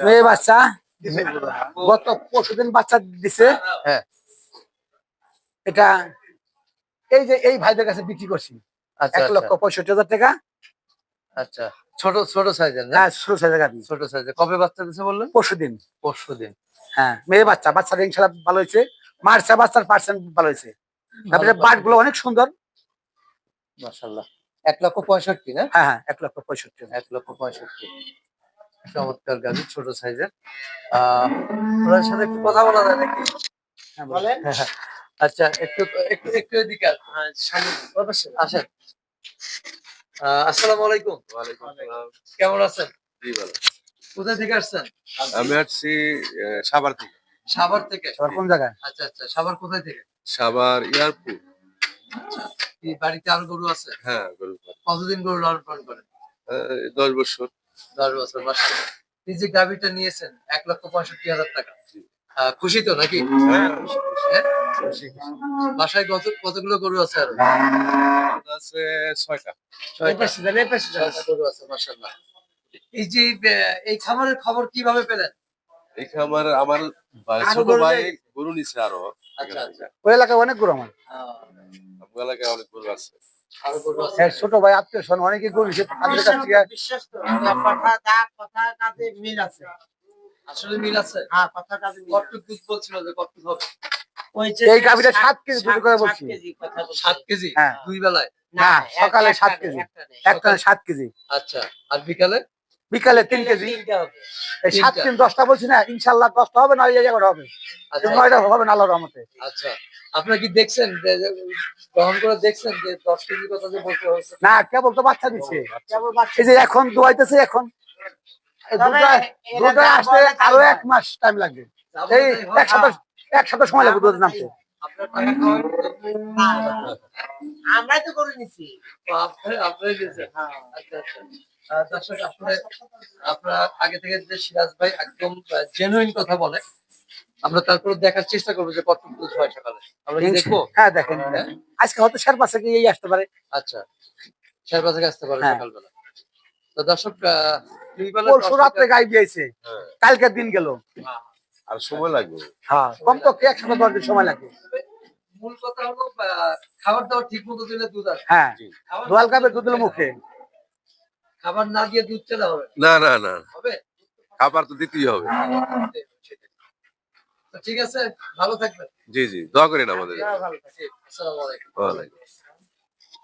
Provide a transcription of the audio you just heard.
মেয়ে বাচ্চা গত পরশুদিন বাচ্চা দিছে। হ্যাঁ, এটা এই যে এই ভাইদের কাছে বিক্রি করছি আচ্ছা 1,65,000 টাকা। আচ্ছা। ছোট ছোট সাইজের না? হ্যাঁ, ছোট সাইজের গাভী। ছোট সাইজের। কবে বাচ্চা দিছে বললেন? পরশুদিন। পরশুদিন। হ্যাঁ, মেয়ে বাচ্চা। বাচ্চাটা ইনশাআল্লাহ ভালো হয়েছে। মার্চা বাচ্চার পার্সেন্ট ভালো হয়েছে। তারপরে বাট গুলো অনেক সুন্দর। মাশাআল্লাহ। 1,65,000 না? হ্যাঁ হ্যাঁ, 1,65,000। 1,65,000। চমৎকার গাভী, ছোট সাইজের। ওনার সাথে একটু কথা বলা যায় নাকি? হ্যাঁ, বলেন। আচ্ছা, একটু একটু একটু এদিকে আসুন। হ্যাঁ, সামনে আসেন। আসসালামু আলাইকুম। ওয়ালাইকুম আসসালাম। কেমন আছেন? জি ভালো। কোথা থেকে আসছেন? আমি আসছি সাভার থেকে। সাভার থেকে? আবার কোন জায়গায়? আচ্ছা আচ্ছা। সাভার কোথায় থেকে? সাভার এয়ারপোর্ট। আচ্ছা। কি বাড়িতে আরো গরু আছে? হ্যাঁ, গরু পালন। কতদিন গরু লালন পালন করেন? 10 বছর। 10 বছর। মাশাআল্লাহ। এই যে গাভীটা নিয়েছেন 1,65,000 টাকা। খুশি তো নাকি? হ্যাঁ, হ্যাঁ? খুশি, খুশি। বাসায় কতগুলো গরু আছে আরো? আছে 6টা। 6টা গরু আছে, মাশাআল্লাহ। এই যে এই খামারের খবর কিভাবে পেলেন? এই খামার আমার ছোট ভাই গরু নিছে আরো। আচ্ছা আচ্ছা। ওই এলাকায় অনেক গরু আমার। আমার এলাকায় অনেক গরু আছে। আরো গরু আছে। হ্যাঁ, ছোট ভাই আত্মীয় স্বজন অনেকে গরু নিছে তাদের কাছ থেকে। বিশ্বাস করুন, কথা কাজে মিল আছে। আসলে মিল আছে? হ্যাঁ, কথা কাজে মিল আছে। কতটুক দুধ বলছিল যে কতটুক হবে? ওই যে এই গাভীটা 7 কেজি দুধ করে 7 বলছি। কেজি কথা বলছি। 7 কেজি? হ্যাঁ। দুই বেলায়? না, সকালে একটা 7 নেই, কেজি। একটা নেই। একটা 7 কেজি। আচ্ছা। আর বিকালে? বিকালে 3 কেজি। তিনটা হবে। এই 7 3 10টা বলছি না, ইনশাআল্লাহ 10টা হবে না, 11 হবে। আচ্ছা 9টা হবে না আল্লাহর রহমতে। আচ্ছা। আপনারা কি দেখছেন যে গ্রহণ করে দেখছেন যে 10 কেজি কথা যে বলতে হচ্ছে? না, কেবল তো বাচ্চা দিচ্ছে। কেবল বাচ্চা। এই যে এখন দোয়াইতেছে এখন। এই তবে এরা দুধটা যা আসতে বলে তাই আরো হয়। 1 মাস টাইম লাগবে। যা বলে এই তাই হয়? এক সপ্তাহ সময় লাগবে দুধ নামতে। আপনার টাকা খাওয়ার না, আমরাই তো করে নিছি। আপনারাই দিয়েছেন? আচ্ছা আচ্ছা। দর্শক, আপনারা আগে থেকে যে সিরাজ ভাই একদম জেনুইন কথা বলে, আমরা তারপরে দেখার চেষ্টা করবো যে কত দুধ হয় সকালে। আমরা কি দেখবো? হ্যাঁ, দেখেন। হ্যাঁ? আজকে হয়তো শেরপাশে গিয়ে আসতে পারে। আচ্ছা। শেরপা থেকে আসতে পারে হ্যাঁ। সকালবেলা। তো দর্শক, দুই বেলা পরশু 10 রাত্রে গাই দিয়েছে। হ্যাঁ, কালকের দিন গেল। আর সময় লাগবে। হ্যাঁ, কমপক্ষে 1 সপ্তাহ 10 দিন সময় লাগবে। মূল কথা হলো খাবার দাবার ঠিক মতো দিলে দুধ আসবে। হ্যাঁ, জি। দোয়াল গাবে দুধ দিল মুখে। খাবার না দিয়ে দুধ চলে হবে? না, না, না। হবে? খাবার তো দিতেই হবে। তো ঠিক আছে, ভালো থাকবেন। জি, জি। দোয়া করেন আমাদের জন্য। ভালো থাকবেন। আসসালামু আলাইকুম। ওয়ালাইকুম।